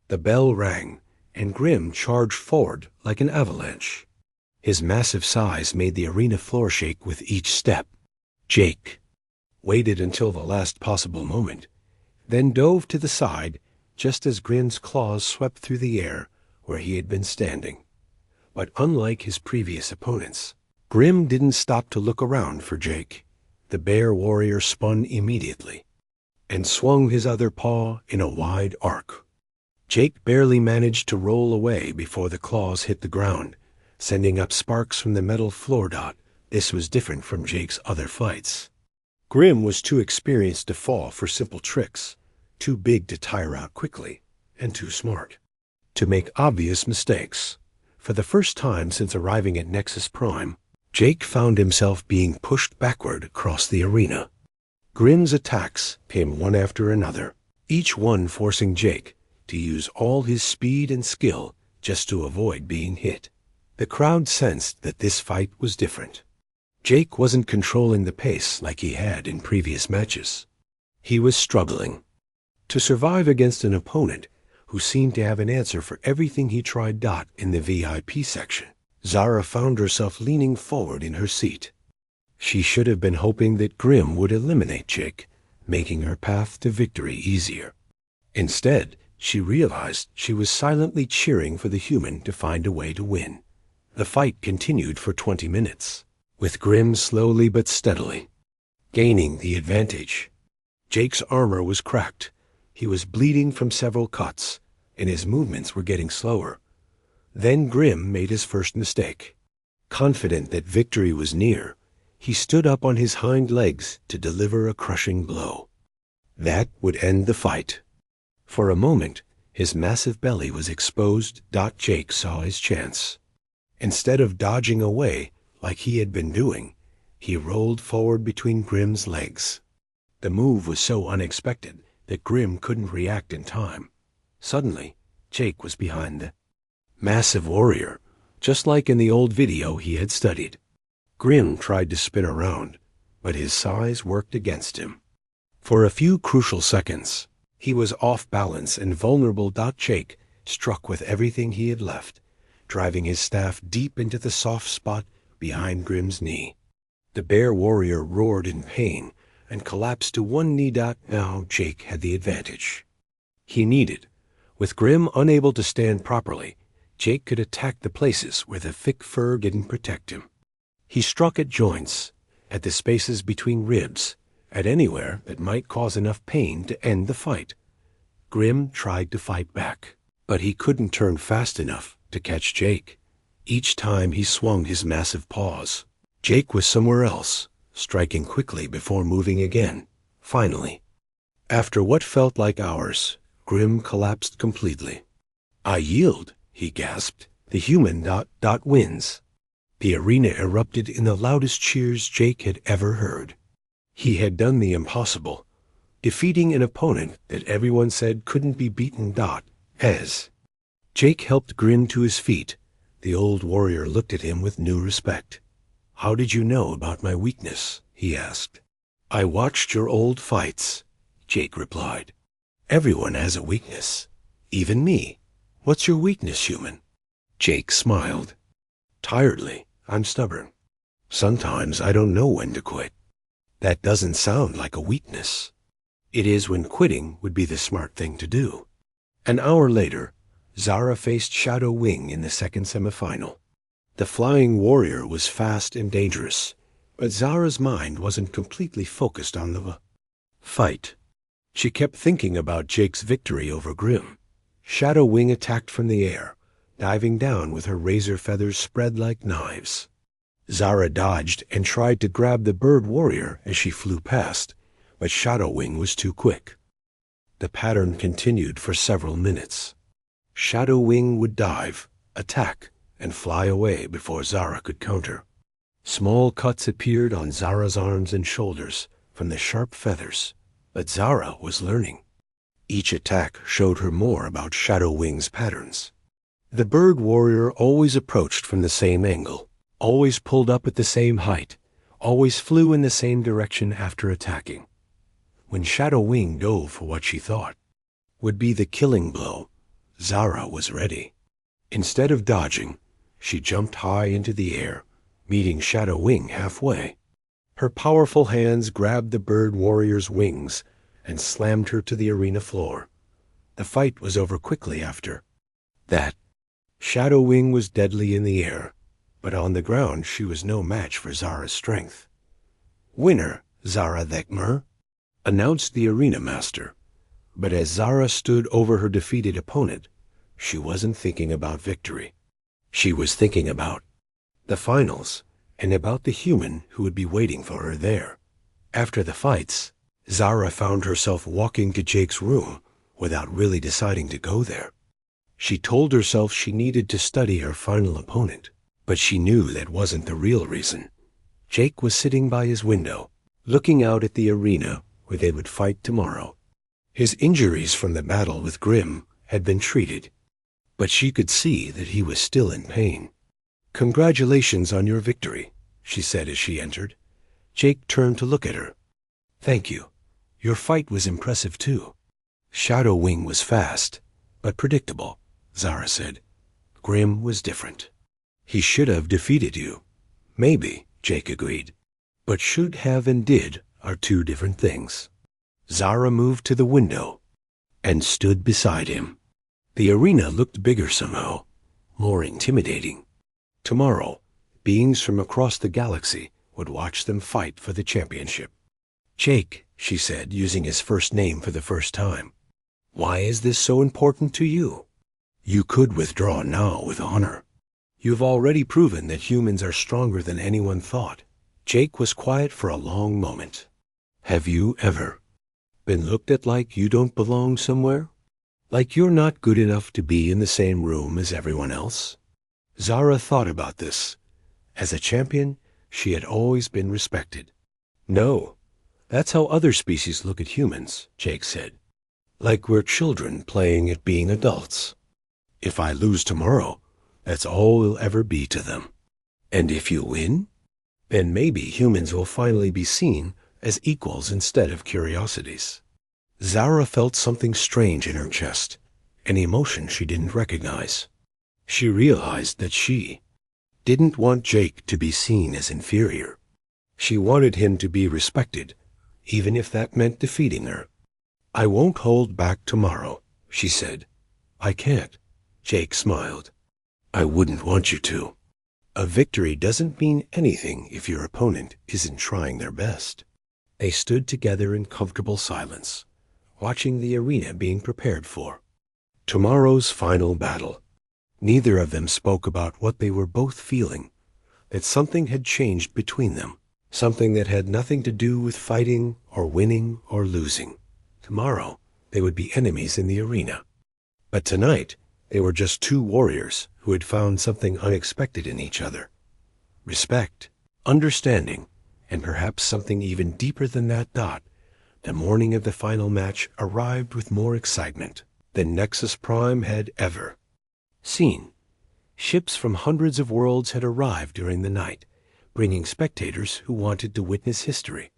Speaker 1: The bell rang, and Grim charged forward like an avalanche. His massive size made the arena floor shake with each step. Jake waited until the last possible moment, then dove to the side just as Grim's claws swept through the air where he had been standing. But unlike his previous opponents, Grim didn't stop to look around for Jake. The bear warrior spun immediately. and swung his other paw in a wide arc. Jake barely managed to roll away before the claws hit the ground, sending up sparks from the metal floor dot. This was different from Jake's other fights. Grim was too experienced to fall for simple tricks, too big to tire out quickly, and too smart to make obvious mistakes. For the first time since arriving at Nexus Prime, Jake found himself being pushed backward across the arena. Grim's attacks came one after another, each one forcing Jake to use all his speed and skill just to avoid being hit. The crowd sensed that this fight was different. Jake wasn't controlling the pace like he had in previous matches. He was struggling. To survive against an opponent who seemed to have an answer for everything he tried. In the VIP section, Zara found herself leaning forward in her seat. She should have been hoping that Grim would eliminate Jake, making her path to victory easier. Instead, she realized she was silently cheering for the human to find a way to win. The fight continued for 20 minutes, with Grim slowly but steadily gaining the advantage. Jake's armor was cracked. He was bleeding from several cuts, and his movements were getting slower. Then Grim made his first mistake. Confident that victory was near, he stood up on his hind legs to deliver a crushing blow. That would end the fight. For a moment, his massive belly was exposed. Jake saw his chance. Instead of dodging away like he had been doing, he rolled forward between Grim's legs. The move was so unexpected that Grim couldn't react in time. Suddenly, Jake was behind the massive warrior, just like in the old video he had studied. Grim tried to spin around, but his size worked against him. For a few crucial seconds, he was off balance and vulnerable. Jake struck with everything he had left, driving his staff deep into the soft spot behind Grim's knee. The bear warrior roared in pain and collapsed to one knee. Now Jake had the advantage. He needed. With Grim unable to stand properly, Jake could attack the places where the thick fur didn't protect him. He struck at joints, at the spaces between ribs, at anywhere that might cause enough pain to end the fight. Grim tried to fight back, but he couldn't turn fast enough to catch Jake. Each time he swung his massive paws, Jake was somewhere else, striking quickly before moving again. Finally, after what felt like hours, Grim collapsed completely. "I yield," he gasped. "The human ... wins." The arena erupted in the loudest cheers Jake had ever heard. He had done the impossible, defeating an opponent that everyone said couldn't be beaten. As Jake helped Grim to his feet, the old warrior looked at him with new respect. "How did you know about my weakness?" he asked. "I watched your old fights," Jake replied. "Everyone has a weakness, even me. What's your weakness, human?" Jake smiled. "Tiredly, I'm stubborn. Sometimes I don't know when to quit." "That doesn't sound like a weakness." "It is when quitting would be the smart thing to do." An hour later, Zara faced Shadow Wing in the second semifinal. The flying warrior was fast and dangerous, but Zara's mind wasn't completely focused on the fight. She kept thinking about Jake's victory over Grim. Shadow Wing attacked from the air, diving down with her razor feathers spread like knives. Zara dodged and tried to grab the bird warrior as she flew past, but Shadow Wing was too quick. The pattern continued for several minutes. Shadow Wing would dive, attack, and fly away before Zara could counter. Small cuts appeared on Zara's arms and shoulders from the sharp feathers, but Zara was learning. Each attack showed her more about Shadow Wing's patterns. The bird warrior always approached from the same angle, always pulled up at the same height, always flew in the same direction after attacking. When Shadow Wing dove for what she thought would be the killing blow, Zara was ready. Instead of dodging, she jumped high into the air, meeting Shadow Wing halfway. Her powerful hands grabbed the bird warrior's wings and slammed her to the arena floor. The fight was over quickly after that. Shadow Wing was deadly in the air, but on the ground she was no match for Zara's strength. "Winner, Zara Thekmer." announced the arena master. But as Zara stood over her defeated opponent, she wasn't thinking about victory. She was thinking about the finals and about the human who would be waiting for her there. After the fights, Zara found herself walking to Jake's room without really deciding to go there. She told herself she needed to study her final opponent, but she knew that wasn't the real reason. Jake was sitting by his window, looking out at the arena where they would fight tomorrow. His injuries from the battle with Grimm had been treated, but she could see that he was still in pain. "Congratulations on your victory," she said as she entered. Jake turned to look at her. "Thank you. Your fight was impressive too." "Shadow Wing was fast, but predictable," Zara said. "Grimm was different. He should have defeated you." "Maybe," Jake agreed. "But should have and did are two different things." Zara moved to the window and stood beside him. The arena looked bigger somehow, more intimidating. Tomorrow, beings from across the galaxy would watch them fight for the championship. "Jake," she said, using his first name for the first time, "why is this so important to you? You could withdraw now with honor. You've already proven that humans are stronger than anyone thought." Jake was quiet for a long moment. "Have you ever been looked at like you don't belong somewhere? Like you're not good enough to be in the same room as everyone else?" Zara thought about this. As a champion, she had always been respected. "No, that's how other species look at humans," Jake said. "Like we're children playing at being adults. If I lose tomorrow, that's all we'll ever be to them. And if you win, then maybe humans will finally be seen as equals instead of curiosities." Zara felt something strange in her chest, an emotion she didn't recognize. She realized that she didn't want Jake to be seen as inferior. She wanted him to be respected, even if that meant defeating her. "I won't hold back tomorrow," she said. "I can't." Jake smiled. "I wouldn't want you to. A victory doesn't mean anything if your opponent isn't trying their best." They stood together in comfortable silence, watching the arena being prepared for tomorrow's final battle. Neither of them spoke about what they were both feeling, that something had changed between them, something that had nothing to do with fighting or winning or losing. Tomorrow, they would be enemies in the arena. But tonight, they were just two warriors who had found something unexpected in each other. Respect, understanding, and perhaps something even deeper than that. The morning of the final match arrived with more excitement than Nexus Prime had ever seen. Ships from hundreds of worlds had arrived during the night, bringing spectators who wanted to witness history.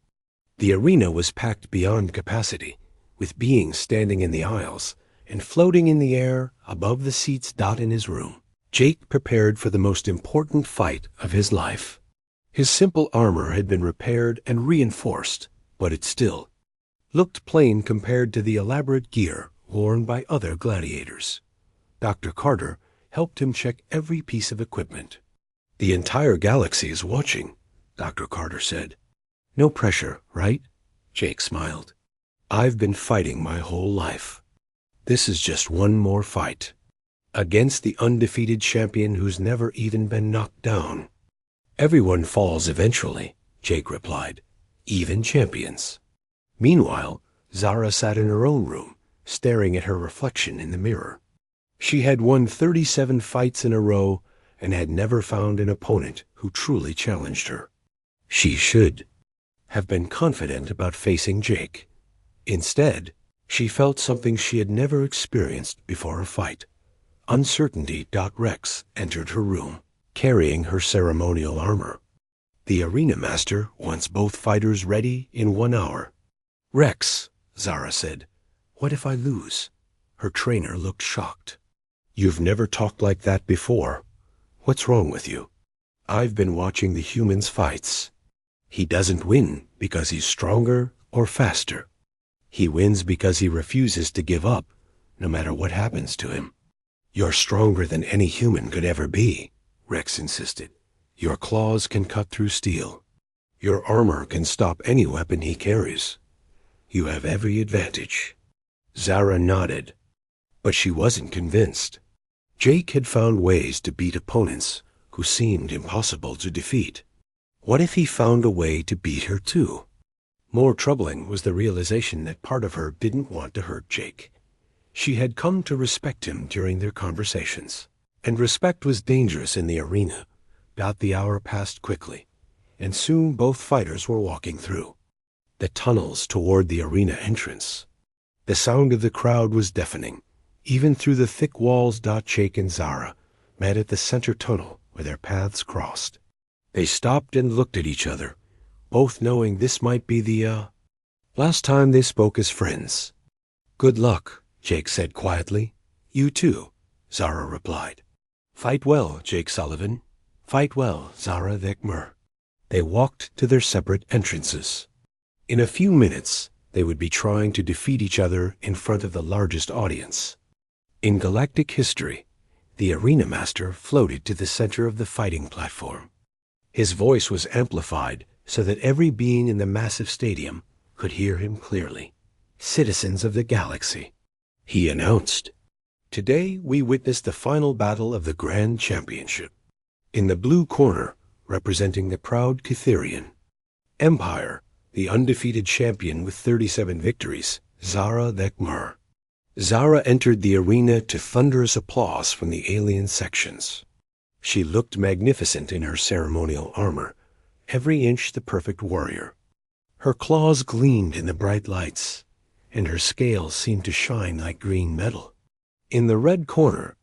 Speaker 1: The arena was packed beyond capacity, with beings standing in the aisles and floating in the air above the seats. In his room, Jake prepared for the most important fight of his life. His simple armor had been repaired and reinforced, but it still looked plain compared to the elaborate gear worn by other gladiators. Dr. Carter helped him check every piece of equipment. "The entire galaxy is watching," Dr. Carter said. "No pressure, right?" Jake smiled. "I've been fighting my whole life. This is just one more fight against the undefeated champion who's never even been knocked down." "Everyone falls eventually," Jake replied, "even champions." Meanwhile, Zara sat in her own room, staring at her reflection in the mirror. She had won 37 fights in a row and had never found an opponent who truly challenged her. She should have been confident about facing Jake. Instead, she felt something she had never experienced before a fight. Uncertainty. Rex entered her room, carrying her ceremonial armor. The arena master wants both fighters ready in 1 hour. "Rex," Zara said, "what if I lose?" Her trainer looked shocked. "You've never talked like that before. What's wrong with you?" "I've been watching the humans' fights. He doesn't win because he's stronger or faster. He wins because he refuses to give up, no matter what happens to him." "You're stronger than any human could ever be," Rex insisted. "Your claws can cut through steel. Your armor can stop any weapon he carries. You have every advantage." Zara nodded, but she wasn't convinced. Jake had found ways to beat opponents who seemed impossible to defeat. What if he found a way to beat her too? More troubling was the realization that part of her didn't want to hurt Jake. She had come to respect him during their conversations, and respect was dangerous in the arena. The hour passed quickly, and soon both fighters were walking through the tunnels toward the arena entrance. The sound of the crowd was deafening, even through the thick walls. Jake and Zara met at the center tunnel where their paths crossed. They stopped and looked at each other, both knowing this might be the last time they spoke as friends. "Good luck," Jake said quietly. "You too," Zara replied. "Fight well, Jake Sullivan." "Fight well, Zara Vekmer." They walked to their separate entrances. In a few minutes, they would be trying to defeat each other in front of the largest audience. In galactic history, the arena master floated to the center of the fighting platform. His voice was amplified so that every being in the massive stadium could hear him clearly. "Citizens of the galaxy," he announced, "today we witness the final battle of the Grand Championship. In the blue corner, representing the proud Catherian Empire, the undefeated champion with 37 victories, Zara Vekmer." Zara entered the arena to thunderous applause from the alien sections. She looked magnificent in her ceremonial armor, every inch the perfect warrior. Her claws gleamed in the bright lights, and her scales seemed to shine like green metal. In the red corner,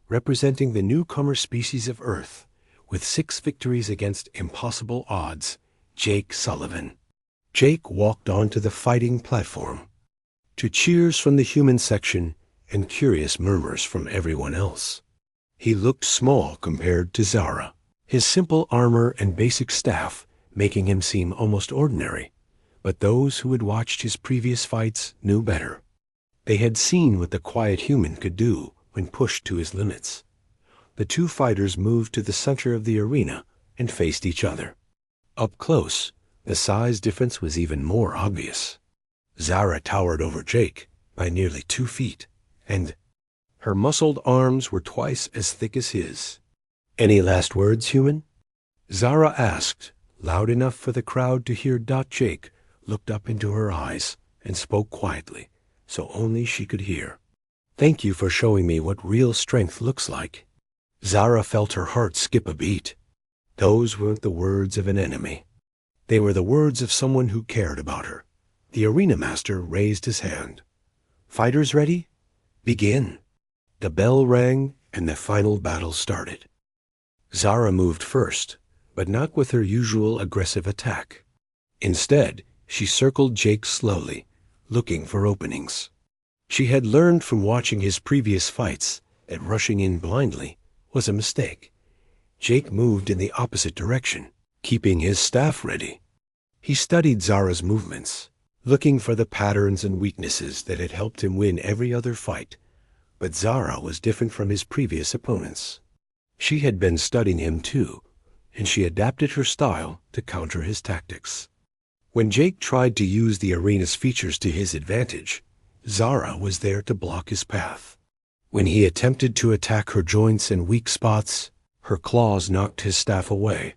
Speaker 1: representing the newcomer species of Earth, with 6 victories against impossible odds, Jake Sullivan. Jake walked onto the fighting platform, to cheers from the human section and curious murmurs from everyone else. He looked small compared to Zara, his simple armor and basic staff making him seem almost ordinary. But those who had watched his previous fights knew better. They had seen what the quiet human could do when pushed to his limits. The two fighters moved to the center of the arena and faced each other. Up close, the size difference was even more obvious. Zara towered over Jake by nearly 2 feet, and her muscled arms were twice as thick as his. "Any last words, human?" Zara asked, loud enough for the crowd to hear. Jake looked up into her eyes and spoke quietly, so only she could hear. "Thank you for showing me what real strength looks like." Zara felt her heart skip a beat. Those weren't the words of an enemy. They were the words of someone who cared about her. The arena master raised his hand. "Fighters ready? Begin." The bell rang and the final battle started. Zara moved first, but not with her usual aggressive attack. Instead, she circled Jake slowly, looking for openings. She had learned from watching his previous fights that rushing in blindly was a mistake. Jake moved in the opposite direction, keeping his staff ready. He studied Zara's movements, looking for the patterns and weaknesses that had helped him win every other fight. But Zara was different from his previous opponents. She had been studying him too, and she adapted her style to counter his tactics. When Jake tried to use the arena's features to his advantage, Zara was there to block his path. When he attempted to attack her joints and weak spots, her claws knocked his staff away.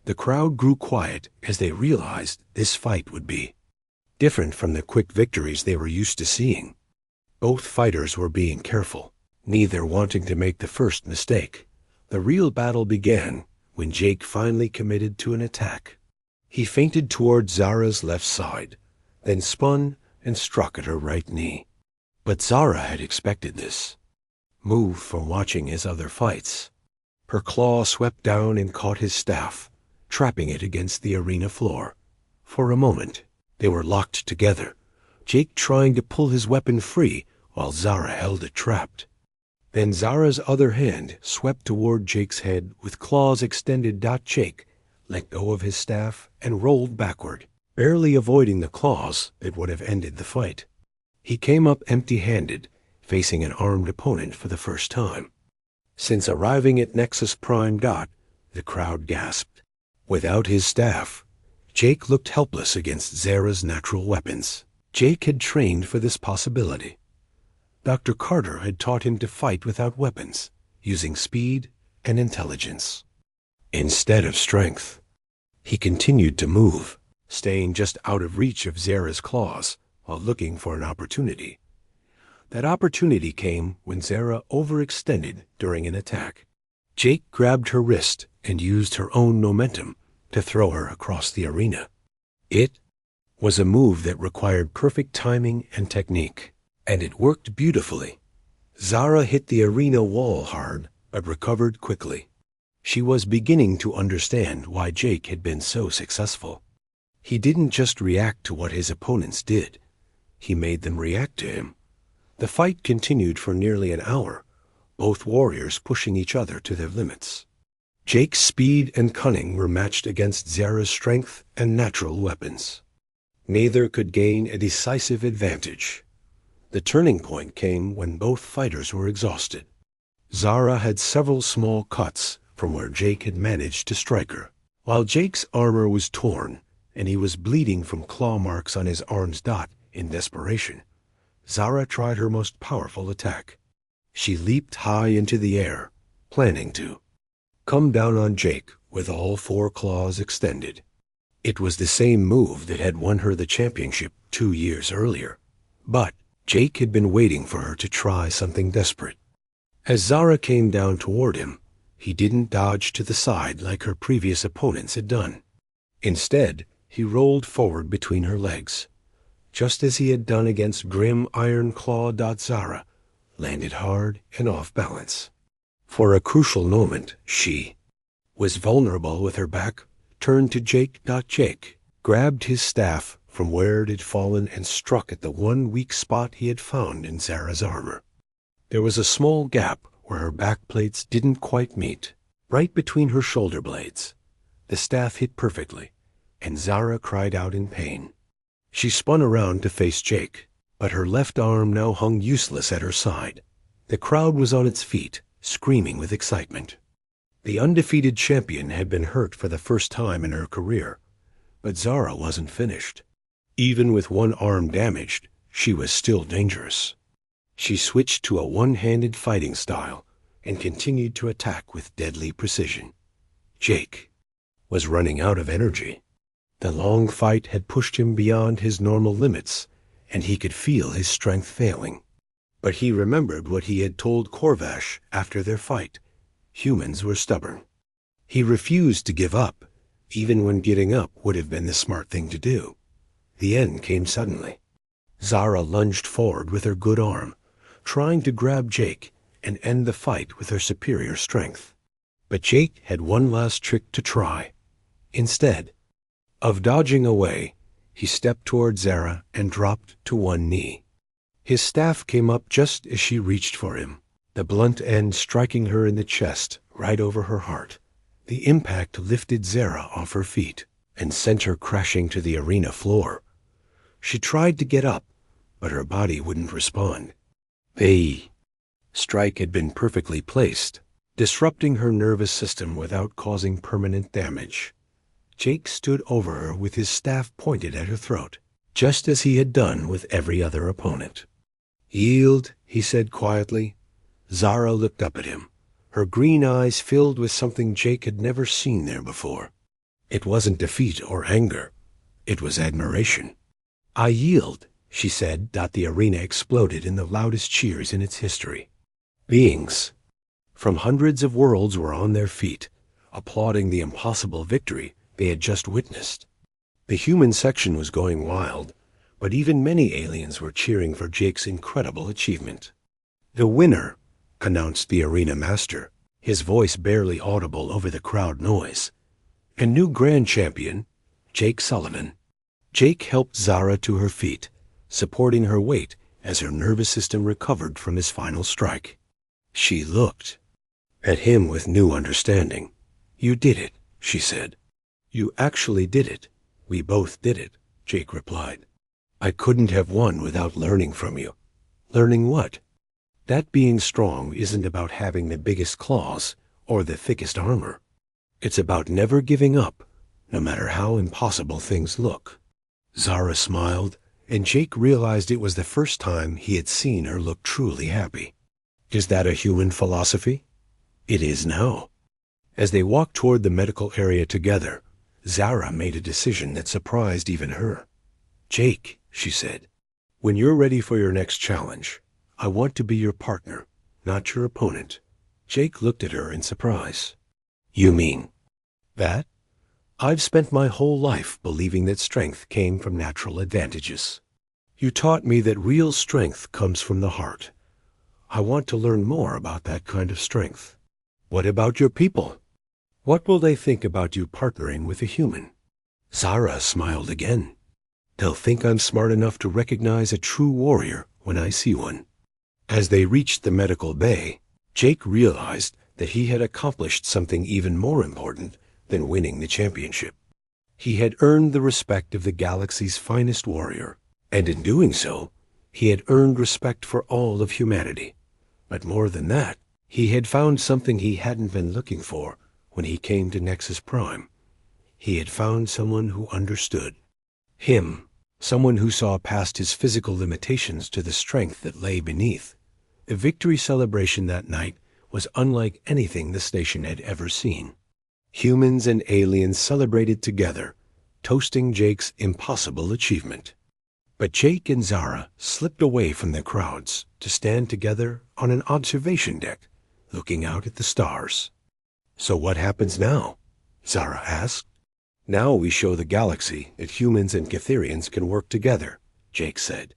Speaker 1: The crowd grew quiet as they realized this fight would be different from the quick victories they were used to seeing. Both fighters were being careful, neither wanting to make the first mistake. The real battle began when Jake finally committed to an attack. He feinted toward Zara's left side, then spun and struck at her right knee. But Zara had expected this move from watching his other fights. Her claw swept down and caught his staff, trapping it against the arena floor. For a moment, they were locked together, Jake trying to pull his weapon free while Zara held it trapped. Then Zara's other hand swept toward Jake's head with claws extended. Jake let go of his staff and rolled backward, barely avoiding the claws that would have ended the fight. He came up empty-handed, facing an armed opponent for the first time. Since arriving at Nexus Prime. The crowd gasped. Without his staff, Jake looked helpless against Zara's natural weapons. Jake had trained for this possibility. Dr. Carter had taught him to fight without weapons, using speed and intelligence instead of strength. He continued to move, staying just out of reach of Zara's claws while looking for an opportunity. That opportunity came when Zara overextended during an attack. Jake grabbed her wrist and used her own momentum to throw her across the arena. It was a move that required perfect timing and technique, and it worked beautifully. Zara hit the arena wall hard, but recovered quickly. She was beginning to understand why Jake had been so successful. He didn't just react to what his opponents did. He made them react to him. The fight continued for nearly an hour, both warriors pushing each other to their limits. Jake's speed and cunning were matched against Zara's strength and natural weapons. Neither could gain a decisive advantage. The turning point came when both fighters were exhausted. Zara had several small cuts from where Jake had managed to strike her. While Jake's armor was torn and he was bleeding from claw marks on his arm's dot in desperation, Zara tried her most powerful attack. She leaped high into the air, planning to come down on Jake with all four claws extended. It was the same move that had won her the championship 2 years earlier. But Jake had been waiting for her to try something desperate. As Zara came down toward him, he didn't dodge to the side like her previous opponents had done. Instead, he rolled forward between her legs, just as he had done against grim Iron Claw. Zara landed hard and off balance. For a crucial moment, she was vulnerable with her back turned to Jake. Jake grabbed his staff from where it had fallen and struck at the one weak spot he had found in Zara's armor. There was a small gap where her back plates didn't quite meet, right between her shoulder blades. The staff hit perfectly, and Zara cried out in pain. She spun around to face Jake, but her left arm now hung useless at her side. The crowd was on its feet, screaming with excitement. The undefeated champion had been hurt for the first time in her career, but Zara wasn't finished. Even with one arm damaged, she was still dangerous. She switched to a one-handed fighting style and continued to attack with deadly precision. Jake was running out of energy. The long fight had pushed him beyond his normal limits, and he could feel his strength failing. But he remembered what he had told Corvash after their fight. Humans were stubborn. He refused to give up, even when getting up would have been the smart thing to do. The end came suddenly. Zara lunged forward with her good arm, trying to grab Jake and end the fight with her superior strength. But Jake had one last trick to try. Instead of dodging away, he stepped toward Zara and dropped to one knee. His staff came up just as she reached for him, the blunt end striking her in the chest right over her heart. The impact lifted Zara off her feet and sent her crashing to the arena floor. She tried to get up, but her body wouldn't respond. The strike had been perfectly placed, disrupting her nervous system without causing permanent damage. Jake stood over her with his staff pointed at her throat, just as he had done with every other opponent. "Yield," he said quietly. Zara looked up at him, her green eyes filled with something Jake had never seen there before. It wasn't defeat or anger. It was admiration. "I yield," she said. The arena exploded in the loudest cheers in its history. Beings from hundreds of worlds were on their feet, applauding the impossible victory they had just witnessed. The human section was going wild, but even many aliens were cheering for Jake's incredible achievement. "The winner," announced the arena master, his voice barely audible over the crowd noise, "a new grand champion, Jake Sullivan." Jake helped Zara to her feet, supporting her weight as her nervous system recovered from his final strike. She looked at him with new understanding. "You did it," she said. "You actually did it. We both did it," Jake replied. "I couldn't have won without learning from you." "Learning what?" "That being strong isn't about having the biggest claws or the thickest armor. It's about never giving up, no matter how impossible things look." Zara smiled and Jake realized it was the first time he had seen her look truly happy. Is that a human philosophy? It is now. As they walked toward the medical area together, Zara made a decision that surprised even her. "Jake," she said, "when you're ready for your next challenge, I want to be your partner, not your opponent." Jake looked at her in surprise. "You mean that? I've spent my whole life believing that strength came from natural advantages. You taught me that real strength comes from the heart. I want to learn more about that kind of strength. What about your people? What will they think about you partnering with a human?" Zara smiled again. "They'll think I'm smart enough to recognize a true warrior when I see one." As they reached the medical bay, Jake realized that he had accomplished something even more important than winning the championship. He had earned the respect of the galaxy's finest warrior, and in doing so, he had earned respect for all of humanity. But more than that, he had found something he hadn't been looking for when he came to Nexus Prime. He had found someone who understood him, someone who saw past his physical limitations to the strength that lay beneath. The victory celebration that night was unlike anything the station had ever seen. Humans and aliens celebrated together, toasting Jake's impossible achievement. But Jake and Zara slipped away from the crowds to stand together on an observation deck, looking out at the stars. "So what happens now?" Zara asked. "Now we show the galaxy that humans and Catherians can work together," Jake said.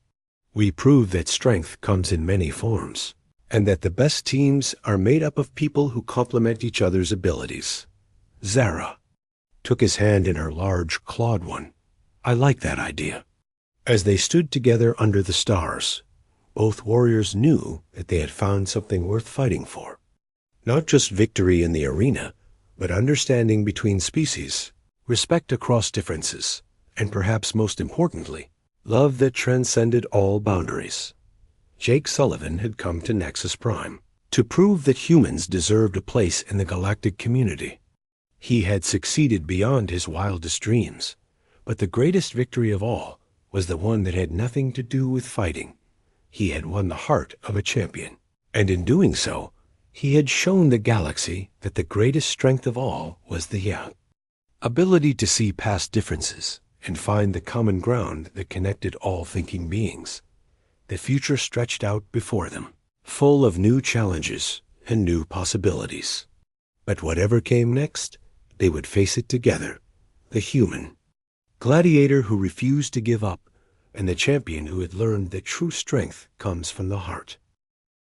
Speaker 1: "We prove that strength comes in many forms, and that the best teams are made up of people who complement each other's abilities." Zara took his hand in her large, clawed one. "I like that idea." As they stood together under the stars, both warriors knew that they had found something worth fighting for. Not just victory in the arena, but understanding between species, respect across differences, and perhaps most importantly, love that transcended all boundaries. Jake Sullivan had come to Nexus Prime to prove that humans deserved a place in the galactic community. He had succeeded beyond his wildest dreams, but the greatest victory of all was the one that had nothing to do with fighting. He had won the heart of a champion, and in doing so, he had shown the galaxy that the greatest strength of all was the ability to see past differences and find the common ground that connected all thinking beings. The future stretched out before them, full of new challenges and new possibilities. But whatever came next, they would face it together, the human Gladiator who refused to give up, and the champion who had learned that true strength comes from the heart.